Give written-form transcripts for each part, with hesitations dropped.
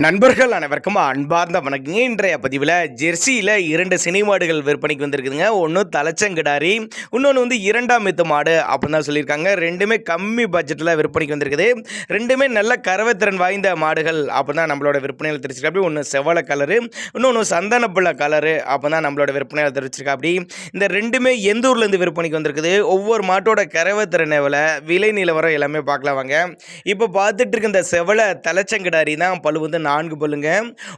நண்பர்கள் அனைவருக்கும் அன்பார்ந்த வணக்கங்க. இன்றைய பதிவில் ஜெர்சியில் 2 சினை மாடுகள் விற்பனைக்கு வந்திருக்குதுங்க. ஒன்று தலைச்சங்கிடாரி, இன்னொன்று வந்து 2ஆம் மெத்து மாடு அப்படின்னு தான் சொல்லியிருக்காங்க. ரெண்டுமே கம்மி பட்ஜெட்டில் விற்பனைக்கு வந்திருக்குது. ரெண்டுமே நல்ல கறவைத்திறன் வாய்ந்த மாடுகள் அப்படின்னு தான் நம்மளோட விற்பனையில் தெரிவிச்சிருக்காப்படி. ஒன்று செவலை கலரு, இன்னொன்று சந்தனப்பிள்ளை கலரு அப்படின்னு தான் நம்மளோட விற்பனையில் தெரிவிச்சிருக்காப்படி. இந்த ரெண்டுமே எந்த ஊர்லேருந்து விற்பனைக்கு வந்திருக்குது, ஒவ்வொரு மாட்டோட கறவைத்திறன் எவ்வளோ, விலை நிலவரம் எல்லாமே பார்க்கலாம் வாங்க. இப்போ பார்த்துட்டு இருக்க இந்த செவலை தலைச்சங்கிடாரி தான் பழு வந்து 4 பல்லுங்க.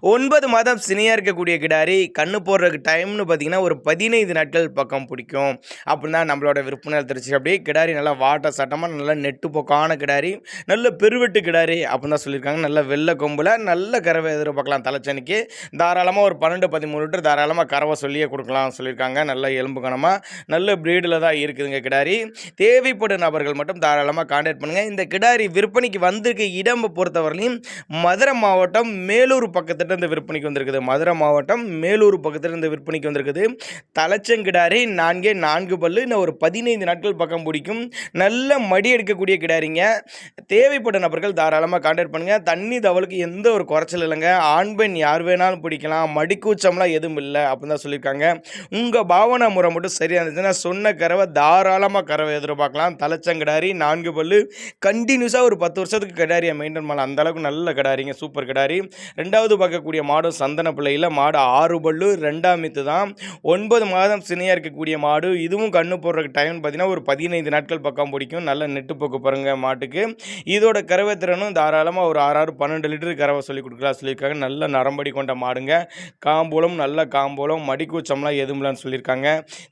9 மாதம் சினையாக இருக்கக்கூடிய கிடாரி. கண்ணு போடுறதுக்கு டைம்னு பார்த்தீங்கன்னா ஒரு 15 நாட்கள் பக்கம் பிடிக்கும் அப்படின்னு தான் நம்மளோட விற்பனையில் தெரிச்சு. அப்படியே கிடாரி நல்லா வாட்ட சட்டமாக நல்லா நெட்டு போக்கான கிடாரி, நல்ல பெருவெட்டு கிடாரி அப்படின்னு தான் சொல்லியிருக்காங்க. நல்ல வெள்ளை கொம்பில் நல்ல கறவை எதிர்பார்க்கலாம். தலைச்சனிக்கு தாராளமாக ஒரு 12-13 லிட்டர் தாராளமாக கறவை சொல்லியே கொடுக்கலாம் சொல்லியிருக்காங்க. நல்ல எலும்பு கனமாக நல்ல பிரீடில் தான் இருக்குதுங்க கிடாரி. தேவைப்படும் நபர்கள் மட்டும் தாராளமாக கான்டாக்ட் பண்ணுங்கள். இந்த கிடாரி விற்பனைக்கு வந்திருக்க இடம் பொறுத்தவரையிலும் மதுரை மாவட்டம் மேலூர் பக்கத்துல இருந்து விற்பனைக்கு வந்திருக்குது. மதுரை மாவட்டம் மேலூர் பக்கத்துல இருந்து விற்பனைக்கு வந்திருக்குது. தலைச்சங்கிடாரி 4 பல்லு, இன்னும் ஒரு 15 நாட்கள் பக்கம் பிடிக்கும். நல்ல மடி எடுக்கக்கூடிய கிடாரிங்க. தேவைப்பட்ட நபர்கள் தாராளமாக கான்டாக்ட் பண்ணுங்க. தண்ணி தவளுக்கு எந்த ஒரு குறைச்சல் இல்லைங்க. ஆண் பெண் யார் வேணாலும் பிடிக்கலாம். மடிக்கூச்சம்லாம் எதுவும் இல்லை அப்படின்னு தான் சொல்லியிருக்காங்க. உங்கள் பாவனை முறை மட்டும் சரியாக இருந்துச்சுன்னா சொன்ன கறவை தாராளமாக கறவை எதிர்பார்க்கலாம். தலைச்சங்கிடாரி 4 பல்லு, கண்டினியூஸாக ஒரு 10 வருஷத்துக்கு கிடாரியை மெயின்டைன் பண்ணலாம். அந்தளவுக்கு நல்ல கிடாரிங்க, சூப்பர் கிடாரி. ரெண்டாவது பார்க்கக்கூடிய மாடும் சந்தன பிள்ளையில் மாடு 6 பல்லு, 2ஆம் மெத்து தான். 9 மாதம் சினையாக இருக்கக்கூடிய மாடு. இதுவும் கண்ணு போடுறதுக்கு டைம் பார்த்தீங்கன்னா ஒரு 15 நாட்கள் பக்கம் பிடிக்கும். நல்ல நெட்டு போக்கு பாருங்க மாட்டுக்கு. இதோட கறவை திறனும் தாராளமாக ஒரு 6-12 லிட்டர் கறவை சொல்லி கொடுக்கலாம் சொல்லியிருக்காங்க. நல்ல நரம்படி கொண்ட மாடுங்க. காம்போலம் நல்ல காம்போலம், மடிக்கூச்சம்லாம் எதுவும்லான்னு சொல்லியிருக்காங்க.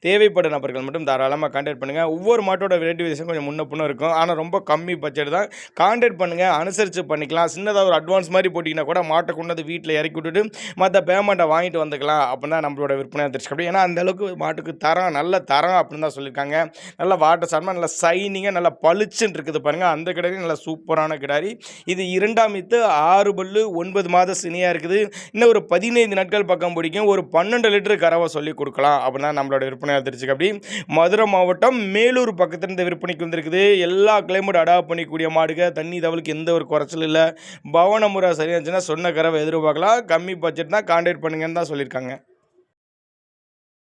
தேவைப்பட்ட நபர்கள் மட்டும் தாராளமாக கான்டாக்ட் பண்ணுங்கள். ஒவ்வொரு மாட்டோட ரேட்டு விசேஷம் கொஞ்சம் முன்ன பின்ன இருக்கும். ஆனால் ரொம்ப கம்மி பட்ஜெட் தான். கான்டாக்ட் பண்ணுங்கள், அனுசரித்து பண்ணிக்கலாம். சின்னதாக ஒரு அட்வான்ஸ் மாதிரி போட்டிங்கன்னா கூட மாட்டை கொண்டு வந்து வீட்டில் இறக்கி விட்டுட்டு மற்ற பேமெண்ட்டை வாங்கிட்டு வந்துக்கலாம் அப்படின்னு தான் நம்மளோட விற்பனை தெரிஞ்சுக்கப்படி. ஏன்னா அந்தளவுக்கு மாட்டுக்கு தரம் நல்ல தரம் அப்படின்னு தான் சொல்லியிருக்காங்க. நல்லா வாட்டர் சார்பாக நல்லா சைனிங்காக நல்லா பளிச்சுன்னு இருக்குது பாருங்கள். அந்த கிடாரி நல்லா சூப்பரான கிடாரி. இது 2ஆம் மெத்து, 6 பல்லு, 9 மாத சினியாக இருக்குது. இன்னும் ஒரு 15 நாட்கள் பக்கம் பிடிக்கும். ஒரு 12 லிட்டர் கறவை சொல்லி கொடுக்கலாம் அப்படின்னு தான் நம்மளோட விற்பனை தெரிஞ்சுக்கப்படி. மதுரை மாவட்டம் மேலூர் பக்கத்துலேருந்து விற்பனைக்கு வந்திருக்குது. எல்லா கிளைமேட் அடாப்ட் பண்ணிக்கூடிய மாடுக. தண்ணி தவளுக்கு எந்த ஒரு குறைச்சல் இல்லை. பவன முறை சரியாக இருந்துச்சுன்னா சொன்ன கறவை எதிர்பார்க்கலாம். கம்மி பட்ஜெட் தான். கான்டாக்ட் பண்ணுங்கன்னு தான் சொல்லியிருக்காங்க.